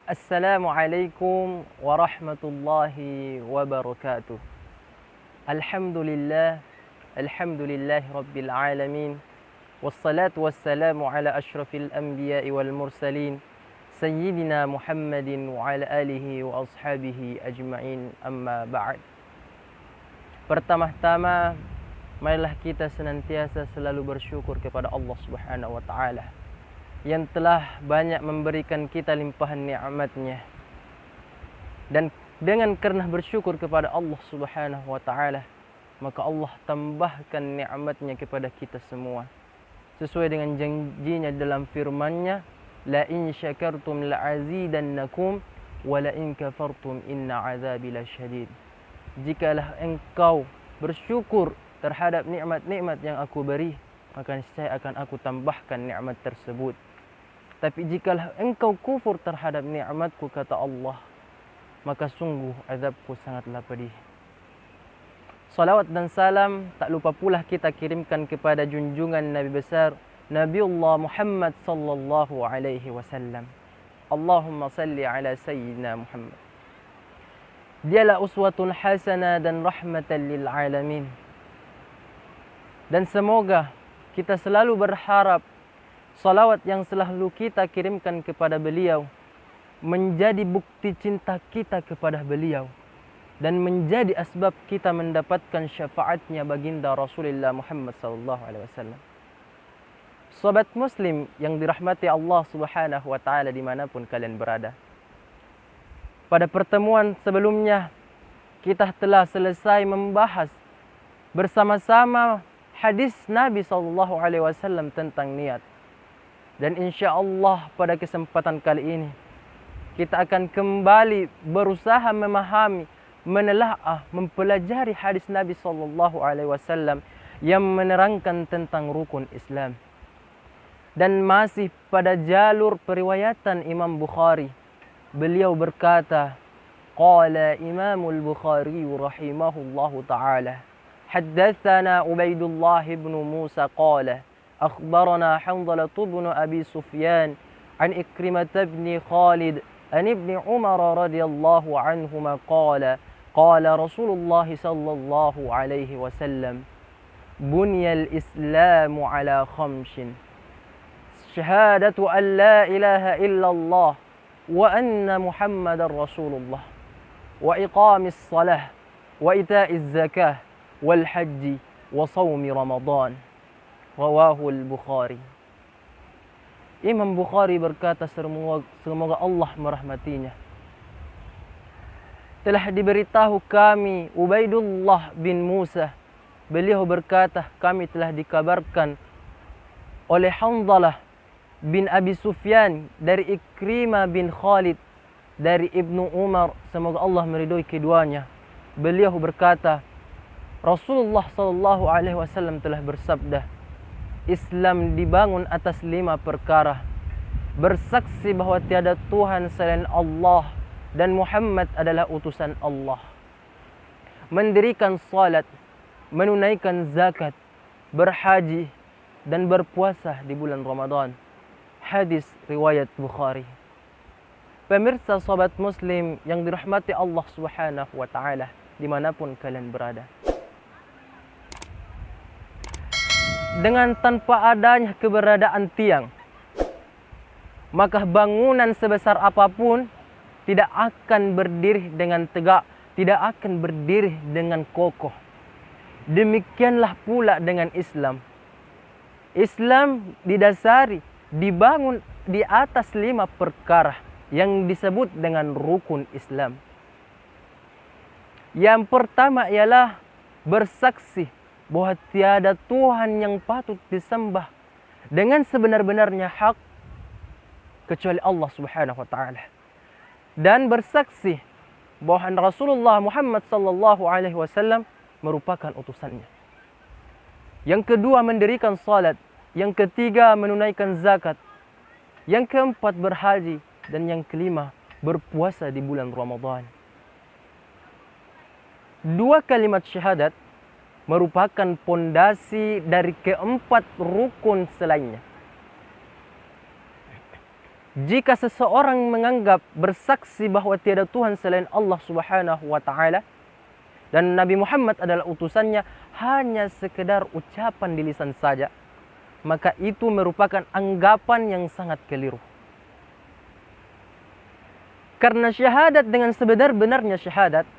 Assalamualaikum warahmatullahi wabarakatuh. Alhamdulillah, alhamdulillahi rabbil alamin. Wassalatu wassalamu ala ashrafil anbiya'i wal mursalin. Sayyidina Muhammadin wa ala alihi wa ashabihi ajma'in, amma ba'd. Pertama-tama, marilah kita senantiasa selalu bersyukur kepada Allah Subhanahu wa taala yang telah banyak memberikan kita limpahan nikmat-Nya. Dan dengan karena bersyukur kepada Allah Subhanahu wa taala, maka Allah tambahkan nikmat-Nya kepada kita semua. Sesuai dengan janji-Nya dalam firman-Nya, la in syakartum la'azidannakum wa la in kafartum inna 'adzabi lasyadid. Jikalah engkau bersyukur terhadap nikmat-nikmat yang aku beri, maka niscaya akan aku tambahkan nikmat tersebut. Tapi jikalau engkau kufur terhadap nikmatku, kata Allah, maka sungguh azabku sangatlah pedih. Salawat dan salam tak lupa pula kita kirimkan kepada junjungan Nabi besar Nabiullah Muhammad sallallahu alaihi wasallam. Allahumma salli ala sayyidina Muhammad. Dialah uswatun hasanah dan rahmatan lil alamin. Dan semoga kita selalu berharap salawat yang selalu kita kirimkan kepada beliau menjadi bukti cinta kita kepada beliau dan menjadi asbab kita mendapatkan syafaatnya baginda Rasulullah Muhammad SAW. Sobat Muslim yang dirahmati Allah Subhanahu wa taala dimanapun kalian berada. Pada pertemuan sebelumnya kita telah selesai membahas bersama-sama hadis Nabi SAW tentang niat. Dan insya Allah pada kesempatan kali ini kita akan kembali berusaha memahami, menelaah, mempelajari hadis Nabi SAW yang menerangkan tentang rukun Islam. Dan masih pada jalur periwayatan Imam Bukhari, beliau berkata, qala Imamul Bukhari rahimahullahu ta'ala, haddatsana Ubaidullah ibn Musa qala أخبرنا حنظلة بن أبي سفيان عن إكرمة بن خالد عن ابن عمر رضي الله عنهما قال قال رسول الله صلى الله عليه وسلم بني الإسلام على خمس شهادة أن لا إله إلا الله وأن محمد رسول الله وإقام الصلاة وإيتاء الزكاة والحج وصوم رمضان. Rawahul Bukhari. Imam Bukhari berkata, semoga Allah merahmatinya, telah diberitahu kami Ubaidullah bin Musa, beliau berkata kami telah dikabarkan oleh Hanzalah bin Abi Sufyan dari Ikrimah bin Khalid dari Ibnu Umar, semoga Allah meridhoi keduanya. Beliau berkata, Rasulullah SAW telah bersabda, Islam dibangun atas 5 perkara. Bersaksi bahwa tiada Tuhan selain Allah dan Muhammad adalah utusan Allah. Mendirikan salat, menunaikan zakat, berhaji dan berpuasa di bulan Ramadan. Hadis riwayat Bukhari. Pemirsa sobat Muslim yang dirahmati Allah Subhanahu wa taala dimanapun kalian berada. Dengan tanpa adanya keberadaan tiang, maka bangunan sebesar apapun tidak akan berdiri dengan tegak, tidak akan berdiri dengan kokoh. Demikianlah pula dengan Islam. Islam didasari, dibangun di atas 5 perkara yang disebut dengan rukun Islam. Yang pertama ialah bersaksi bahwa tiada Tuhan yang patut disembah dengan sebenar-benarnya hak kecuali Allah Subhanahu wa taala. Dan bersaksi bahwa Rasulullah Muhammad sallallahu alaihi wasallam merupakan utusannya. Yang kedua mendirikan salat, yang ketiga menunaikan zakat, yang keempat berhaji, dan yang kelima berpuasa di bulan Ramadan. 2 kalimat syahadat merupakan pondasi dari keempat rukun selainnya. Jika seseorang menganggap bersaksi bahwa tiada Tuhan selain Allah Subhanahu wa taala dan Nabi Muhammad adalah utusannya hanya sekedar ucapan di lisan saja, maka itu merupakan anggapan yang sangat keliru. Karena syahadat dengan sebenar-benarnya syahadat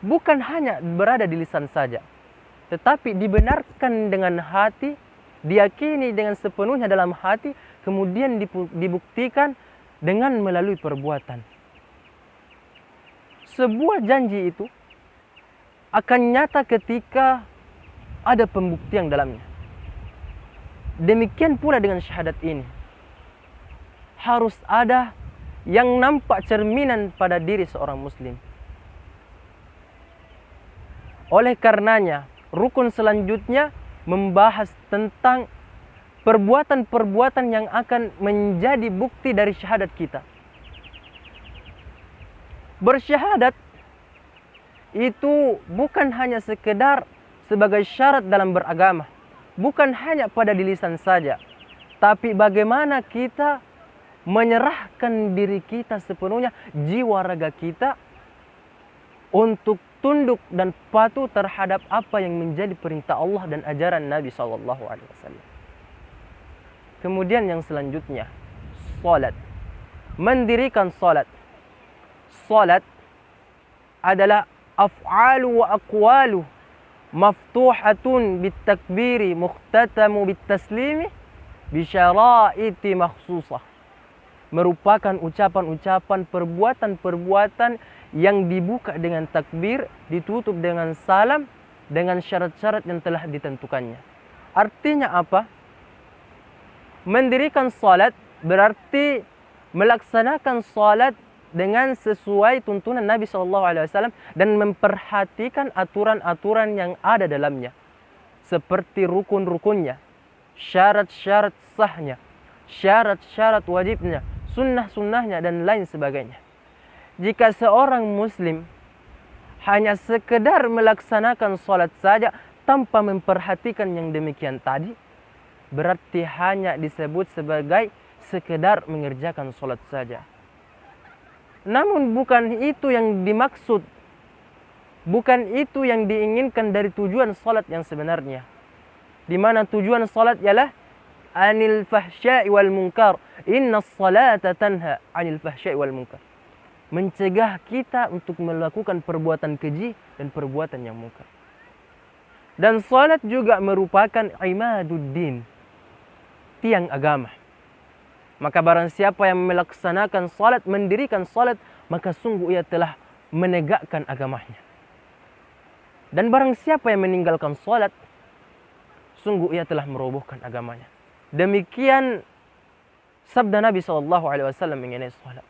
bukan hanya berada di lisan saja, tetapi dibenarkan dengan hati, diyakini dengan sepenuhnya dalam hati, kemudian dibuktikan dengan melalui perbuatan. Sebuah janji itu akan nyata ketika ada pembuktian dalamnya. Demikian pula dengan syahadat ini. Harus ada yang nampak cerminan pada diri seorang muslim. Oleh karenanya, rukun selanjutnya membahas tentang perbuatan-perbuatan yang akan menjadi bukti dari syahadat kita. Bersyahadat itu bukan hanya sekedar sebagai syarat dalam beragama, bukan hanya pada di lisan saja, tapi bagaimana kita menyerahkan diri kita sepenuhnya, jiwa raga kita untuk tunduk dan patuh terhadap apa yang menjadi perintah Allah dan ajaran Nabi SAW. Kemudian yang selanjutnya, salat. Mendirikan salat. Salat adalah af'alu wa aqwalu maftuhatun bitakbiri mukhtatamu bitaslimi bisyaraiti makhsusah. Merupakan ucapan-ucapan, perbuatan-perbuatan yang dibuka dengan takbir, ditutup dengan salam, dengan syarat-syarat yang telah ditentukannya. Artinya apa? Mendirikan salat berarti melaksanakan salat dengan sesuai tuntunan Nabi SAW dan memperhatikan aturan-aturan yang ada dalamnya, seperti rukun-rukunnya, syarat-syarat sahnya, syarat-syarat wajibnya, sunnah-sunnahnya, dan lain sebagainya. Jika seorang muslim hanya sekedar melaksanakan salat saja tanpa memperhatikan yang demikian tadi, berarti hanya disebut sebagai sekedar mengerjakan salat saja. Namun bukan itu yang dimaksud, bukan itu yang diinginkan dari tujuan salat yang sebenarnya. Di mana tujuan salat ialah anil fahsya'i wal munkar. Inna salata tanha anil fahsya'i wal munkar. Mencegah kita untuk melakukan perbuatan keji dan perbuatan yang munkar. Dan salat juga merupakan imaduddin, tiang agama. Maka barang siapa yang melaksanakan salat, mendirikan salat, maka sungguh ia telah menegakkan agamanya. Dan barang siapa yang meninggalkan salat, sungguh ia telah merobohkan agamanya. Demikian sabda Nabi SAW mengenai salat.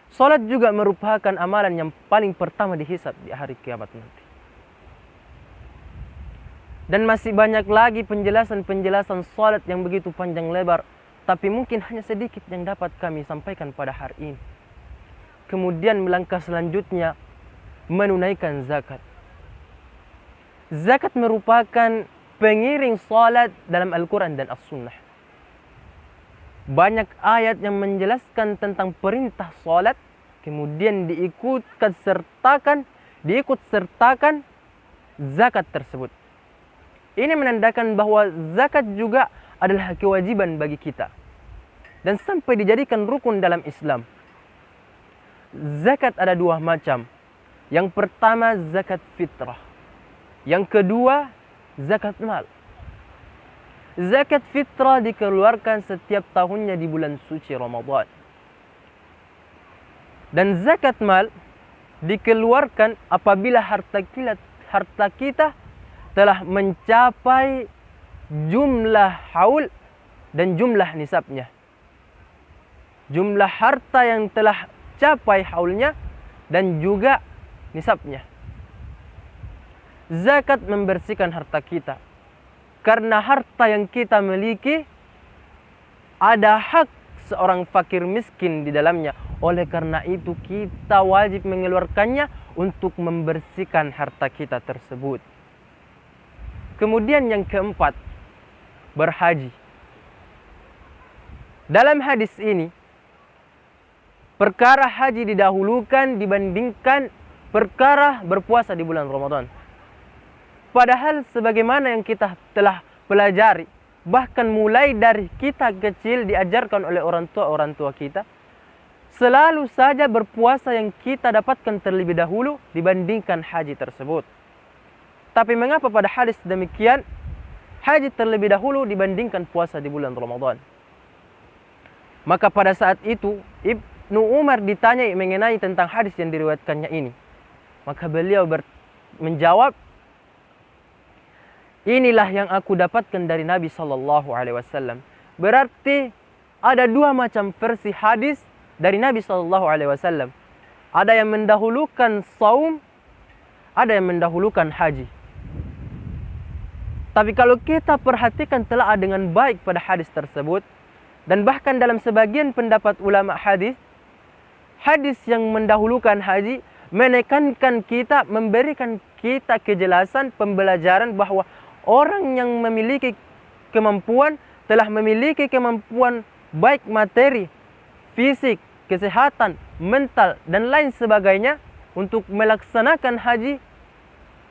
Salat juga merupakan amalan yang paling pertama dihisab di hari kiamat nanti. Dan masih banyak lagi penjelasan-penjelasan salat yang begitu panjang lebar, tapi mungkin hanya sedikit yang dapat kami sampaikan pada hari ini. Kemudian melangkah selanjutnya, menunaikan zakat. Zakat merupakan pengiring salat dalam Al-Quran dan As-Sunnah. Banyak ayat yang menjelaskan tentang perintah salat, kemudian diikut sertakan zakat tersebut. Ini menandakan bahwa zakat juga adalah kewajiban bagi kita. Dan sampai dijadikan rukun dalam Islam. Zakat ada dua macam. Yang pertama zakat fitrah. Yang kedua zakat mal. Zakat fitrah dikeluarkan setiap tahunnya di bulan suci Ramadan. Dan zakat mal dikeluarkan apabila harta kita telah mencapai jumlah haul dan jumlah nisabnya. Jumlah harta yang telah capai haulnya dan juga nisabnya. Zakat membersihkan harta kita. Karena harta yang kita miliki ada hak seorang fakir miskin di dalamnya. Oleh karena itu kita wajib mengeluarkannya untuk membersihkan harta kita tersebut. Kemudian yang keempat, berhaji. Dalam hadis ini, perkara haji didahulukan dibandingkan perkara berpuasa di bulan Ramadan. Padahal sebagaimana yang kita telah pelajari, bahkan mulai dari kita kecil diajarkan oleh orang tua kita, selalu saja berpuasa yang kita dapatkan terlebih dahulu dibandingkan haji tersebut. Tapi mengapa pada hadis demikian, haji terlebih dahulu dibandingkan puasa di bulan Ramadan? Maka pada saat itu Ibnu Umar ditanya mengenai tentang hadis yang diriwayatkannya ini. Maka beliau menjawab, inilah yang aku dapatkan dari Nabi SAW. Berarti ada dua macam versi hadis dari Nabi SAW. Ada yang mendahulukan saum, ada yang mendahulukan haji. Tapi kalau kita perhatikan telah dengan baik pada hadis tersebut, dan bahkan dalam sebagian pendapat ulama hadis, hadis yang mendahulukan haji menekankan kita, memberikan kita kejelasan pembelajaran bahwa orang yang memiliki kemampuan telah memiliki kemampuan baik materi, fisik, kesehatan, mental, dan lain sebagainya untuk melaksanakan haji,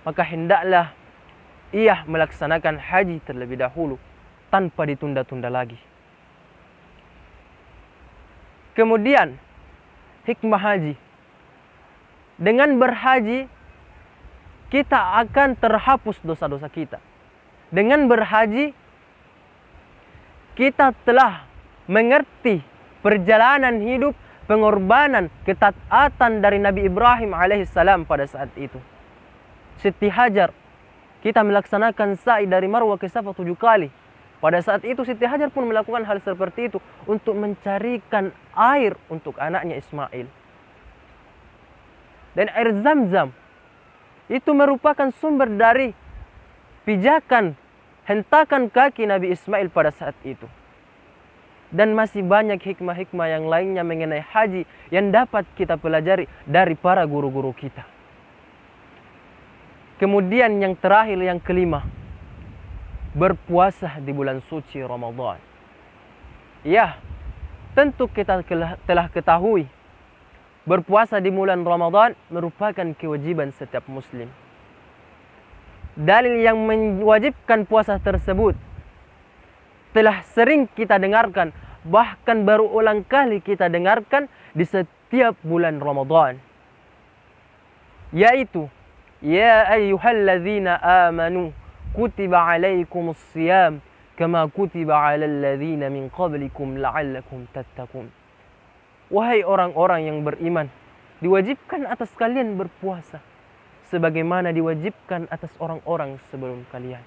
maka hendaklah ia melaksanakan haji terlebih dahulu tanpa ditunda-tunda lagi. Kemudian hikmah haji. Dengan berhaji kita akan terhapus dosa-dosa kita. Dengan berhaji kita telah mengerti perjalanan hidup, pengorbanan, ketaatan dari Nabi Ibrahim alaihissalam pada saat itu. Siti Hajar, kita melaksanakan sa'i dari Marwah ke Safa 7 kali. Pada saat itu Siti Hajar pun melakukan hal seperti itu untuk mencarikan air untuk anaknya Ismail. Dan air Zam-Zam itu merupakan sumber dari pijakan, hentakan kaki Nabi Ismail pada saat itu. Dan masih banyak hikmah-hikmah yang lainnya mengenai haji yang dapat kita pelajari dari para guru-guru kita. Kemudian yang terakhir, yang kelima, berpuasa di bulan suci Ramadan. Ya, tentu kita telah ketahui berpuasa di bulan Ramadan merupakan kewajiban setiap muslim. Dalil yang mewajibkan puasa tersebut telah sering kita dengarkan, bahkan baru ulang kali kita dengarkan di setiap bulan Ramadan, yaitu ya ayyuhalladzina amanu kutiba alaikumus siyam kama kutiba alal ladzina min qablikum la'allakum tattaqun. Wahai orang-orang yang beriman, diwajibkan atas kalian berpuasa sebagaimana diwajibkan atas orang-orang sebelum kalian.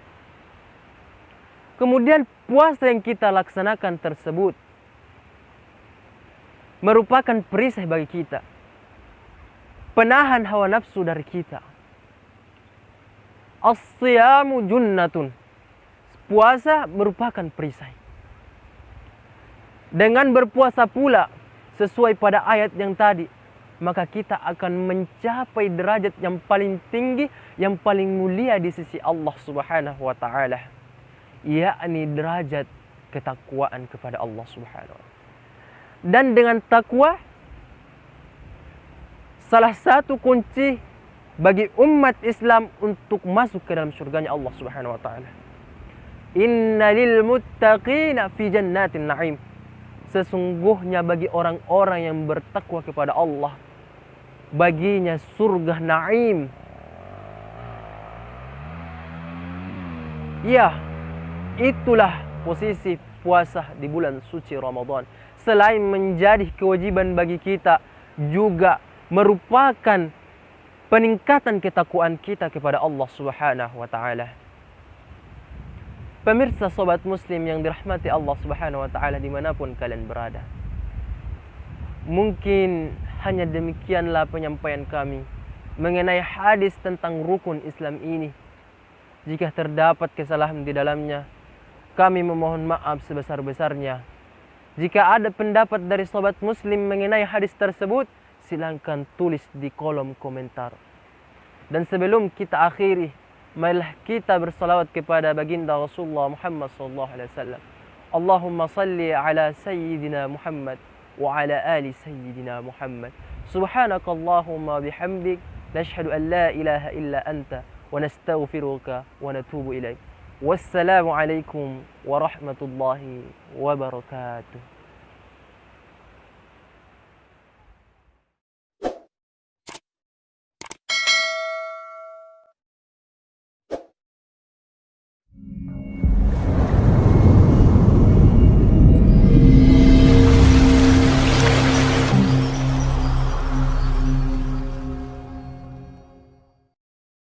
Kemudian puasa yang kita laksanakan tersebut merupakan perisai bagi kita, penahan hawa nafsu dari kita. As-siyamu junnatun. Puasa merupakan perisai. Dengan berpuasa pula sesuai pada ayat yang tadi, maka kita akan mencapai derajat yang paling tinggi, yang paling mulia di sisi Allah Subhanahu wa taala, yakni derajat ketakwaan kepada Allah Subhanahu wa taala. Dan dengan takwa, salah satu kunci bagi umat Islam untuk masuk ke dalam surganya Allah Subhanahu wa taala. Inna lil muttaqina fi jannatin na'im. Sesungguhnya bagi orang-orang yang bertakwa kepada Allah, baginya surga na'im. Ya, itulah posisi puasa di bulan suci Ramadan. Selain menjadi kewajiban bagi kita, juga merupakan peningkatan ketakwaan kita kepada Allah Subhanahu wa taala. Pemirsa sobat muslim yang dirahmati Allah Subhanahu wa taala dimanapun kalian berada, mungkin hanya demikianlah penyampaian kami mengenai hadis tentang rukun Islam ini. Jika terdapat kesalahan di dalamnya, kami memohon maaf sebesar-besarnya. Jika ada pendapat dari sobat muslim mengenai hadis tersebut, silahkan tulis di kolom komentar. Dan sebelum kita akhiri, marilah kita bersalawat kepada baginda Rasulullah Muhammad SAW. Allahumma salli ala sayyidina Muhammad wa ala ali sayyidina Muhammad. Subhanakallahumma bihamdik nashhadu an la ilaha illa anta wa nastaghfiruka wa natubu ilaik. Wassalamu alaikum warahmatullahi wabarakatuh.